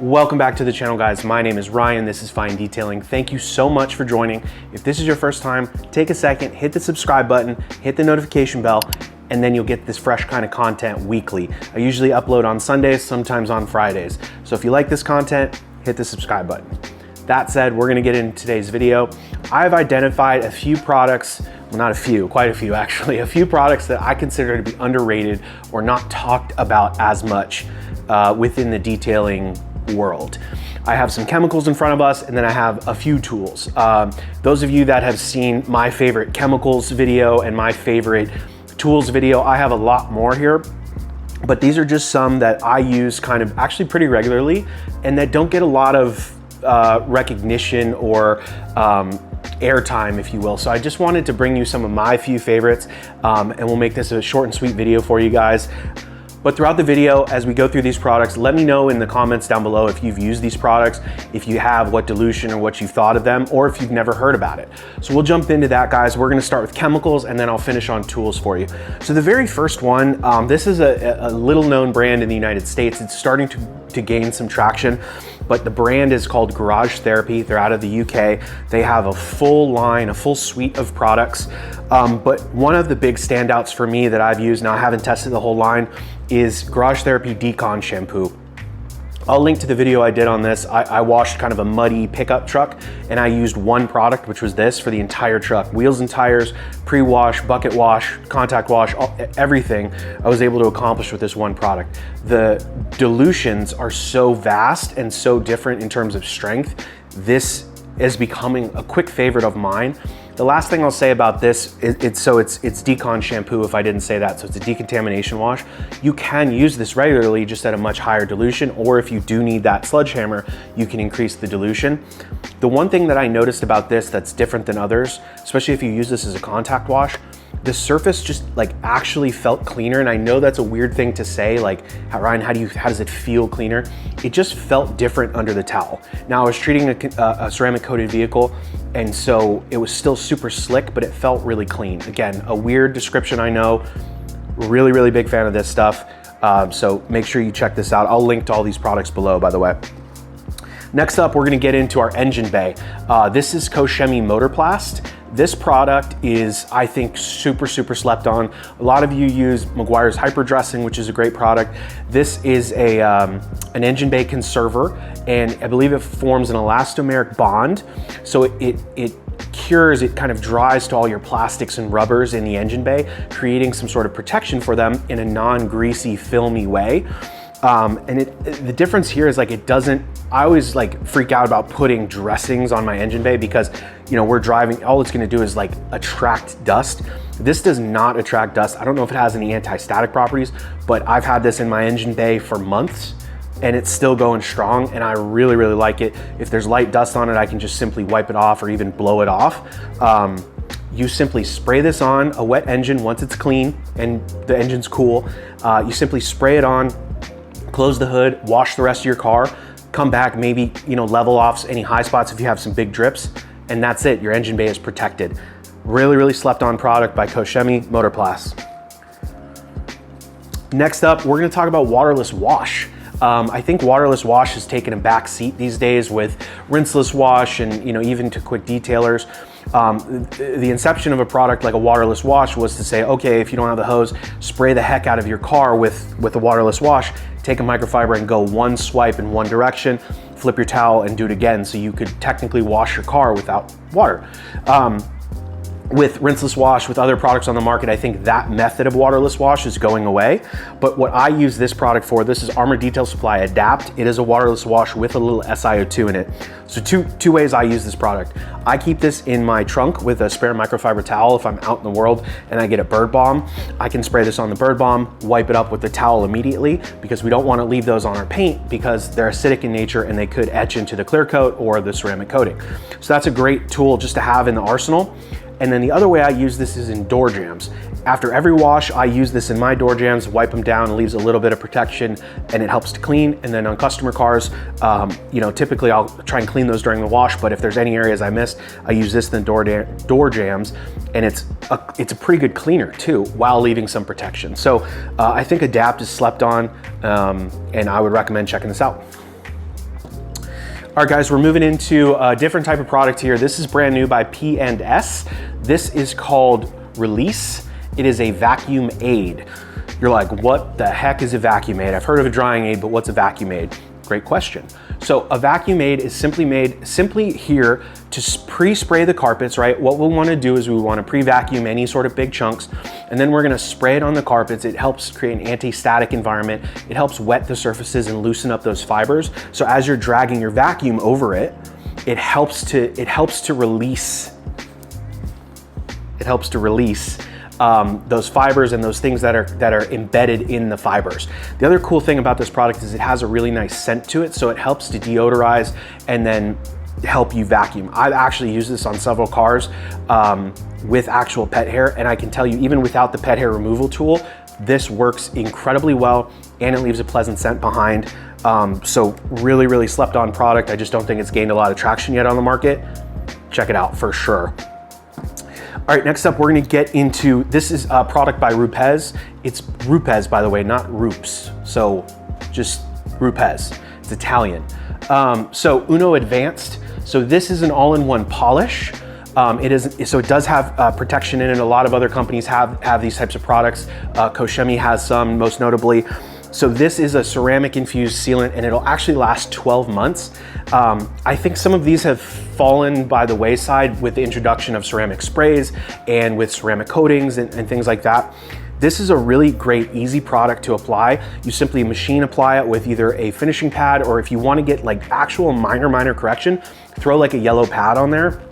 Welcome back to the channel, guys. My name is Ryan. This is Fine Detailing. Thank you so much for joining. If this is your first time, take a second, hit the subscribe button, hit the notification bell, and then you'll get this fresh kind of content weekly. I usually upload on Sundays, sometimes on Fridays. So if you like this content, hit the subscribe button. That said, we're gonna get into today's video. I've identified a few products, well, not a few, quite a few actually, a few products that I consider to be underrated or not talked about as much within the detailing world. I have some chemicals in front of us, and then I have a few tools. Those of you that have seen my favorite chemicals video and my favorite tools video, I have a lot more here, but these are just some that I use kind of actually pretty regularly and that don't get a lot of recognition or airtime, if you will. So I just wanted to bring you some of my few favorites, and we'll make this a short and sweet video for you guys. But throughout the video, as we go through these products, let me know in the comments down below if you've used these products, if you have, what dilution or what you've thought of them, or if you've never heard about it. So we'll jump into that, guys. We're gonna start with chemicals, and then I'll finish on tools for you. So the very first one, this is a little known brand in the United States. It's starting to gain some traction, but the brand is called Garage Therapy. They're out of the UK. They have a full line, a full suite of products. But one of the big standouts for me that I've used, now I haven't tested the whole line, is Garage Therapy Decon shampoo. I'll link to the video I did on this. I washed kind of a muddy pickup truck, and I used one product, which was this, for the entire truck. Wheels and tires, pre-wash, bucket wash, contact wash, everything I was able to accomplish with this one product. The dilutions are so vast and so different in terms of strength. This is becoming a quick favorite of mine. The last thing I'll say about this, it's decon shampoo, if I didn't say that, so it's a decontamination wash. You can use this regularly, just at a much higher dilution, or if you do need that sledgehammer, you can increase the dilution. The one thing that I noticed about this that's different than others, especially if you use this as a contact wash, the surface just like actually felt cleaner. And I know that's a weird thing to say, like, Ryan, how does it feel cleaner? It just felt different under the towel. Now I was treating a ceramic coated vehicle, and so it was still super slick, but it felt really clean. Again, a weird description, I know. Really, really big fan of this stuff. So make sure you check this out. I'll link to all these products below, by the way. Next up, we're gonna get into our engine bay. This is koch motorplast. This product is, I think, super, super slept on. A lot of you use Meguiar's Hyper Dressing, which is a great product. This is an engine bay conserver, and I believe it forms an elastomeric bond. So it cures, it kind of dries to all your plastics and rubbers in the engine bay, creating some sort of protection for them in a non-greasy, filmy way. And the difference here is, like, it doesn't, I always like freak out about putting dressings on my engine bay because, you know, we're driving, all it's gonna do is like attract dust. This does not attract dust. I don't know if it has any anti-static properties, but I've had this in my engine bay for months and it's still going strong, and I really, really like it. If there's light dust on it, I can just simply wipe it off or even blow it off. You simply spray this on a wet engine once it's clean and the engine's cool. You simply spray it on, close the hood, wash the rest of your car, come back, maybe, you know, level off any high spots if you have some big drips, and that's it. Your engine bay is protected. Really, really slept on product by koch motorplast. Next up, we're gonna talk about waterless wash. I think waterless wash has taken a back seat these days with rinseless wash and, you know, even to quick detailers. The inception of a product like a waterless wash was to say, okay, if you don't have the hose, spray the heck out of your car with a waterless wash, take a microfiber and go one swipe in one direction, flip your towel and do it again, so you could technically wash your car without water. With rinseless wash, with other products on the market, I think that method of waterless wash is going away. But what I use this product for, this is Armour Detail Supply Adapt. It is a waterless wash with a little SiO2 in it. So two ways I use this product. I keep this in my trunk with a spare microfiber towel if I'm out in the world and I get a bird balm. I can spray this on the bird balm, wipe it up with the towel immediately, because we don't want to leave those on our paint because they're acidic in nature and they could etch into the clear coat or the ceramic coating. So that's a great tool just to have in the arsenal. And then the other way I use this is in door jambs. After every wash, I use this in my door jambs, wipe them down, it leaves a little bit of protection, and it helps to clean. And then on customer cars, you know, typically I'll try and clean those during the wash, but if there's any areas I missed, I use this in the door jambs, and it's a pretty good cleaner too, while leaving some protection. So I think Adapt is slept on, and I would recommend checking this out. All right guys, we're moving into a different type of product here. This is brand new by P&S. This is called Release. It is a vacuum aid. You're like, what the heck is a vacuum aid? I've heard of a drying aid, but what's a vacuum aid? Great question. So a vacuum aid is simply here to pre-spray the carpets, right? What we wanna do is we wanna pre-vacuum any sort of big chunks, and then we're gonna spray it on the carpets. It helps create an anti-static environment. It helps wet the surfaces and loosen up those fibers. So as you're dragging your vacuum over it, it helps to release those fibers and those things that are embedded in the fibers. The other cool thing about this product is it has a really nice scent to it, so it helps to deodorize and then help you vacuum. I've actually used this on several cars with actual pet hair, and I can tell you, even without the pet hair removal tool, this works incredibly well, and it leaves a pleasant scent behind. So really, really slept on product. I just don't think it's gained a lot of traction yet on the market. Check it out for sure. All right, next up, we're gonna get into, this is a product by Rupes. It's Rupes, by the way, not rupes. So just Rupes, it's Italian. So Uno Advanced. So this is an all-in-one polish. It does have protection in it. A lot of other companies have these types of products. Koch has some, most notably. So this is a ceramic infused sealant, and it'll actually last 12 months. I think some of these have fallen by the wayside with the introduction of ceramic sprays and with ceramic coatings and things like that. This is a really great, easy product to apply. You simply machine apply it with either a finishing pad, or if you want to get like actual minor correction, throw like a yellow pad on there.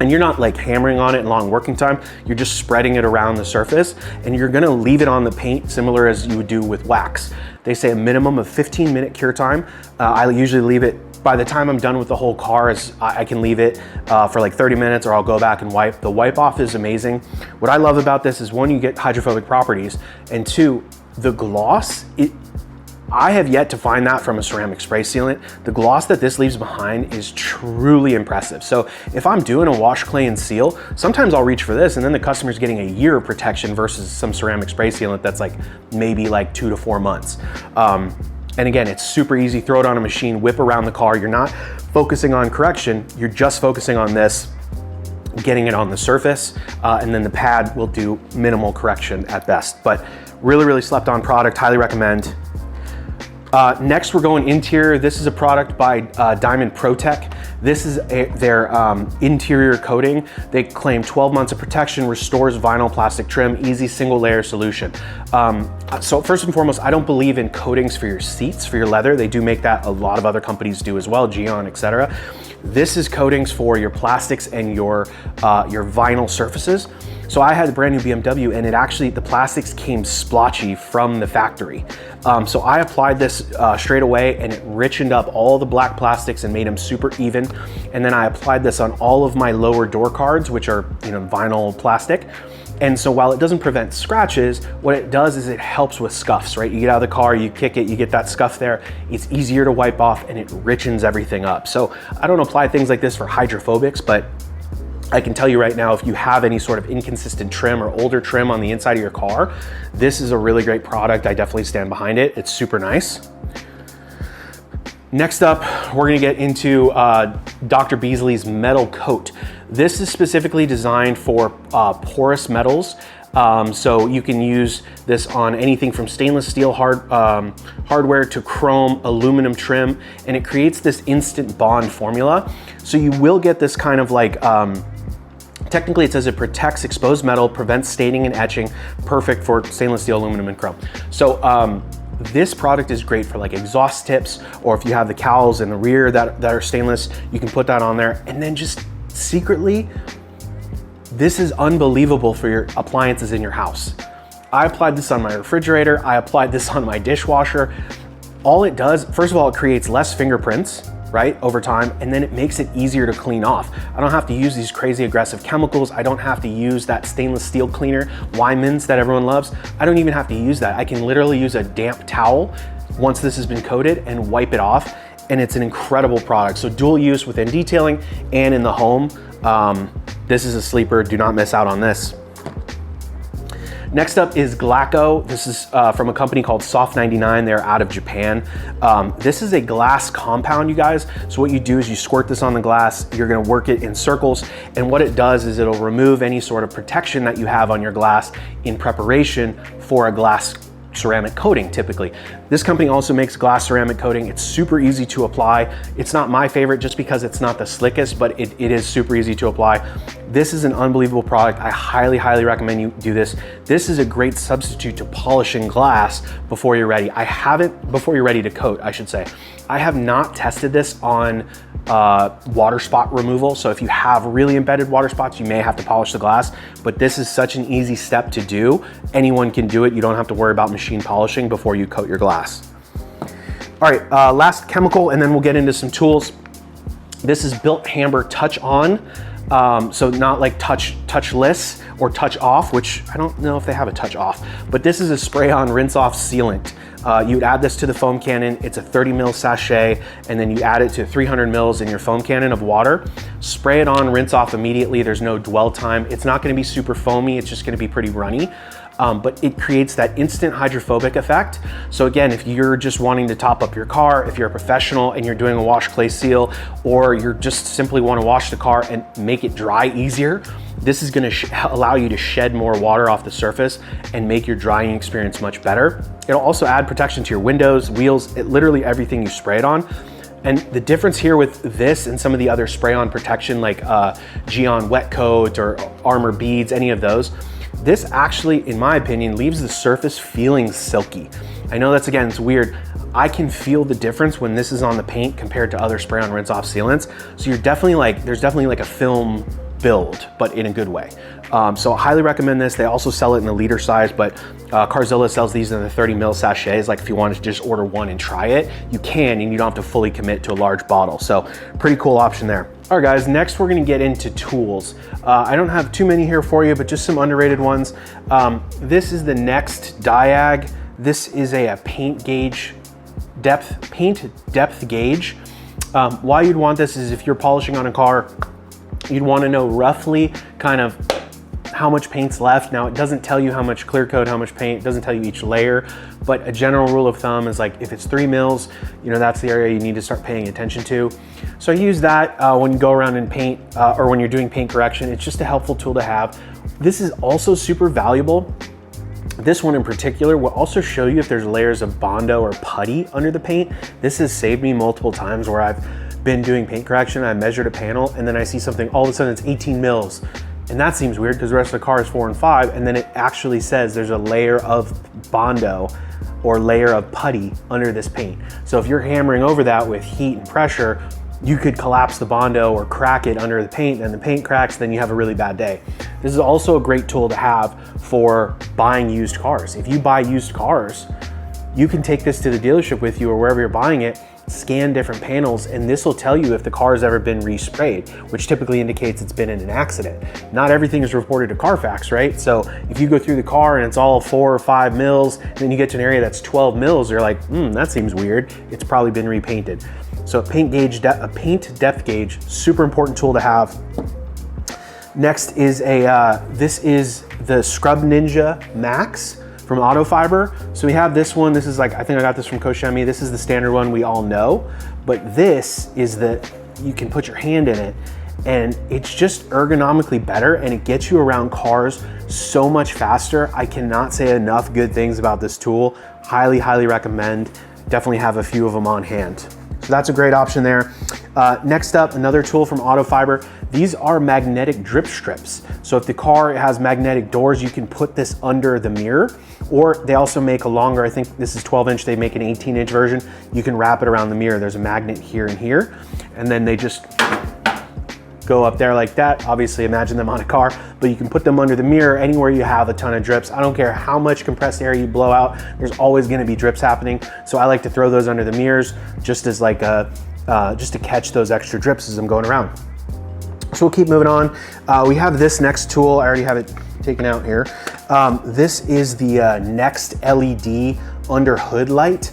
And you're not like hammering on it in long working time, you're just spreading it around the surface, and you're gonna leave it on the paint similar as you would do with wax. They say a minimum of 15-minute cure time. I usually leave it, by the time I'm done with the whole car, I can leave it for like 30 minutes, or I'll go back and wipe. The wipe off is amazing. What I love about this is, one, you get hydrophobic properties, and two, the gloss, I have yet to find that from a ceramic spray sealant. The gloss that this leaves behind is truly impressive. So if I'm doing a wash, clay, and seal, sometimes I'll reach for this, and then the customer's getting a year of protection versus some ceramic spray sealant that's like maybe like 2 to 4 months. And again, it's super easy. Throw it on a machine, whip around the car. You're not focusing on correction. You're just focusing on this, getting it on the surface, and then the pad will do minimal correction at best. But really, really slept on product. Highly recommend. Next, we're going interior. This is a product by Diamond Protech. This is their interior coating. They claim 12 months of protection, restores vinyl plastic trim, easy single layer solution. So first and foremost, I don't believe in coatings for your seats, for your leather. They do make that. A lot of other companies do as well, Geon, etc. This is coatings for your plastics and your vinyl surfaces. So I had a brand new BMW, and the plastics came splotchy from the factory. So I applied this straight away, and it richened up all the black plastics and made them super even. And then I applied this on all of my lower door cards, which are vinyl plastic. And so while it doesn't prevent scratches, what it does is it helps with scuffs, right? You get out of the car, you kick it, you get that scuff there. It's easier to wipe off, and it richens everything up. So I don't apply things like this for hydrophobics, but I can tell you right now, if you have any sort of inconsistent trim or older trim on the inside of your car, this is a really great product. I definitely stand behind it. It's super nice. Next up, we're gonna get into Dr. Beasley's Metal Coat. This is specifically designed for porous metals. So you can use this on anything from stainless steel hardware to chrome, aluminum trim, and it creates this instant bond formula. So you will get this kind of like, technically it says it protects exposed metal, prevents staining and etching, perfect for stainless steel, aluminum, and chrome. So this product is great for like exhaust tips, or if you have the cowls in the rear that are stainless, you can put that on there. And then just secretly, this is unbelievable for your appliances in your house. I applied this on my refrigerator. I applied this on my dishwasher. All it does, first of all, it creates less fingerprints, right, over time, and then it makes it easier to clean off. I don't have to use these crazy aggressive chemicals. I don't have to use that stainless steel cleaner, Wyman's, that everyone loves. I don't even have to use that. I can literally use a damp towel once this has been coated and wipe it off, and it's an incredible product. So dual use within detailing and in the home. This is a sleeper. Do not miss out on this. Next up is Glaco. This is from a company called Soft 99. They're out of Japan. This is a glass compound, you guys. So what you do is you squirt this on the glass, you're gonna work it in circles, and what it does is it'll remove any sort of protection that you have on your glass in preparation for a glass ceramic coating typically. This company also makes glass ceramic coating. It's super easy to apply. It's not my favorite just because it's not the slickest, but it is super easy to apply. This is an unbelievable product. I highly, highly recommend you do this. This is a great substitute to polishing glass before you're ready. Before you're ready to coat, I should say. I have not tested this on water spot removal. So if you have really embedded water spots, you may have to polish the glass, but this is such an easy step to do. Anyone can do it. You don't have to worry about machine polishing before you coat your glass. All right, last chemical, and then we'll get into some tools. This is Bilt Hamber Touch On. So not like touchless or touch off, which I don't know if they have a touch off, but this is a spray on rinse off sealant. You'd add this to the foam cannon. It's a 30 ml sachet, and then you add it to 300 mils in your foam cannon of water. Spray it on, rinse off immediately. There's no dwell time. It's not gonna be super foamy. It's just gonna be pretty runny. But it creates that instant hydrophobic effect. So again, if you're just wanting to top up your car, if you're a professional and you're doing a wash clay seal, or you're just simply want to wash the car and make it dry easier, this is going to allow you to shed more water off the surface and make your drying experience much better. It'll also add protection to your windows, wheels, literally everything you spray it on. And the difference here with this and some of the other spray-on protection like Geon wet coat or armour beads, any of those, this actually, in my opinion, leaves the surface feeling silky. I know that's, again, it's weird. I can feel the difference when this is on the paint compared to other spray-on rinse-off sealants. So you're definitely like, there's definitely like a film build, but in a good way. So I highly recommend this. They also sell it in the liter size, but Carzilla sells these in the 30 ml sachets. Like if you wanted to just order one and try it, you can, and you don't have to fully commit to a large bottle. So pretty cool option there. All right guys, next we're gonna get into tools. I don't have too many here for you, but just some underrated ones. This is the NXTDiag. This is a paint depth gauge. Why you'd want this is if you're polishing on a car, you'd wanna know roughly kind of how much paint's left. Now it doesn't tell you how much clear coat, how much paint, it doesn't tell you each layer, but a general rule of thumb is like if it's 3 mils, you know, that's the area you need to start paying attention to. So I use that when you go around and paint or when you're doing paint correction. It's just a helpful tool to have. This is also super valuable. This one in particular will also show you if there's layers of Bondo or putty under the paint. This has saved me multiple times where I've been doing paint correction, I measured a panel, and then I see something, all of a sudden it's 18 mils. And that seems weird because the rest of the car is 4 and 5, and then it actually says there's a layer of Bondo or layer of putty under this paint. So if you're hammering over that with heat and pressure, you could collapse the Bondo or crack it under the paint, and the paint cracks, then you have a really bad day. This is also a great tool to have for buying used cars. If you buy used cars, you can take this to the dealership with you or wherever you're buying it, scan different panels, and this will tell you if the car has ever been resprayed, which typically indicates it's been in an accident. Not everything is reported to Carfax, right? So if you go through the car and it's all 4 or 5 mils, and then you get to an area that's 12 mils, you're like, that seems weird. It's probably been repainted. So a paint depth gauge, super important tool to have. Next is this is the Scrub Ninja Max from Autofiber. So we have this one. This is like, I think I got this from Koch. This is the standard one we all know, but this is you can put your hand in it, and it's just ergonomically better, and it gets you around cars so much faster. I cannot say enough good things about this tool. Highly, highly recommend. Definitely have a few of them on hand. So that's a great option there. Next up, another tool from Autofiber. These are magnetic drip strips. So if the car has magnetic doors, you can put this under the mirror, or they also make a longer, I think this is 12-inch, they make an 18-inch version. You can wrap it around the mirror. There's a magnet here and here, and then they just go up there like that. Obviously imagine them on a car, but you can put them under the mirror anywhere you have a ton of drips. I don't care how much compressed air you blow out, there's always gonna be drips happening. So I like to throw those under the mirrors just as like just to catch those extra drips as I'm going around. So we'll keep moving on. We have this next tool. I already have it taken out here. This is the NextLED under hood light.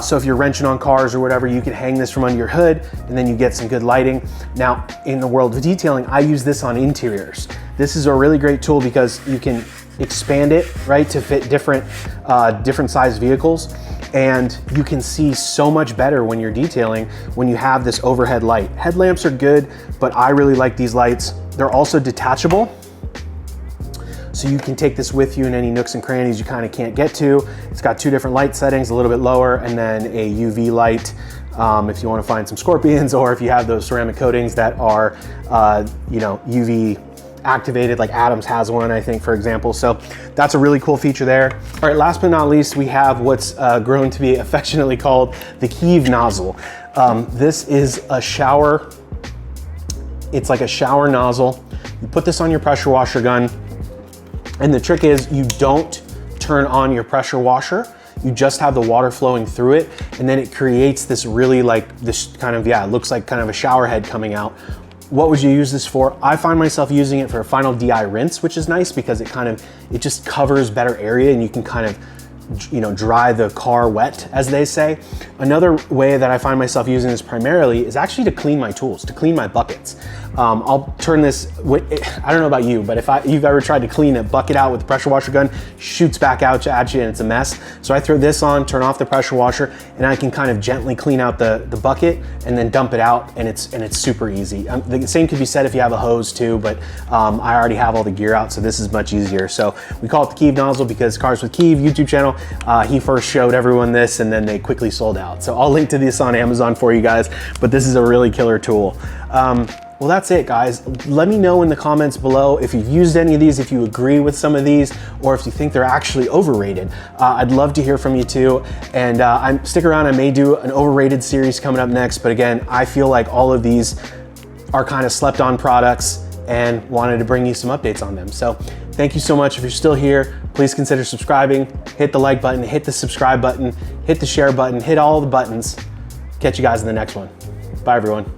So if you're wrenching on cars or whatever, you can hang this from under your hood and then you get some good lighting. Now, in the world of detailing, I use this on interiors. This is a really great tool because you can expand it, right, to fit different size vehicles. And you can see so much better when you're detailing when you have this overhead light. Headlamps are good, but I really like these lights. They're also detachable, so you can take this with you in any nooks and crannies you kind of can't get to. It's got 2 different light settings, a little bit lower, and then a UV light if you want to find some scorpions, or if you have those ceramic coatings that are, you know, UV activated, like Adams has one, I think, for example. So that's a really cool feature there. All right, last but not least, we have what's grown to be affectionately called the Kiev nozzle. This is a shower, it's like a shower nozzle. You put this on your pressure washer gun, and the trick is you don't turn on your pressure washer. You just have the water flowing through it, and then it creates this really like this kind of, yeah, it looks like kind of a shower head coming out. What would you use this for? I find myself using it for a final DI rinse, which is nice because it just covers better area, and you can kind of, you know, dry the car wet, as they say. Another way that I find myself using this primarily is actually to clean my tools, to clean my buckets. I'll turn this, I don't know about you, but if you've ever tried to clean a bucket out with a pressure washer gun, shoots back out at you and it's a mess. So I throw this on, turn off the pressure washer, and I can kind of gently clean out the bucket and then dump it out, and it's super easy. The same could be said if you have a hose too, but I already have all the gear out, so this is much easier. So we call it the Kiev nozzle because Cars with Kiev YouTube channel, he first showed everyone this, and then they quickly sold out. So I'll link to this on Amazon for you guys, but this is a really killer tool. Well, that's it, guys. Let me know in the comments below if you've used any of these, if you agree with some of these, or if you think they're actually overrated. I'd love to hear from you too. And stick around, I may do an overrated series coming up next, but again, I feel like all of these are kind of slept on products and wanted to bring you some updates on them. So thank you so much. If you're still here, please consider subscribing, hit the like button, hit the subscribe button, hit the share button, hit all the buttons. Catch you guys in the next one. Bye, everyone.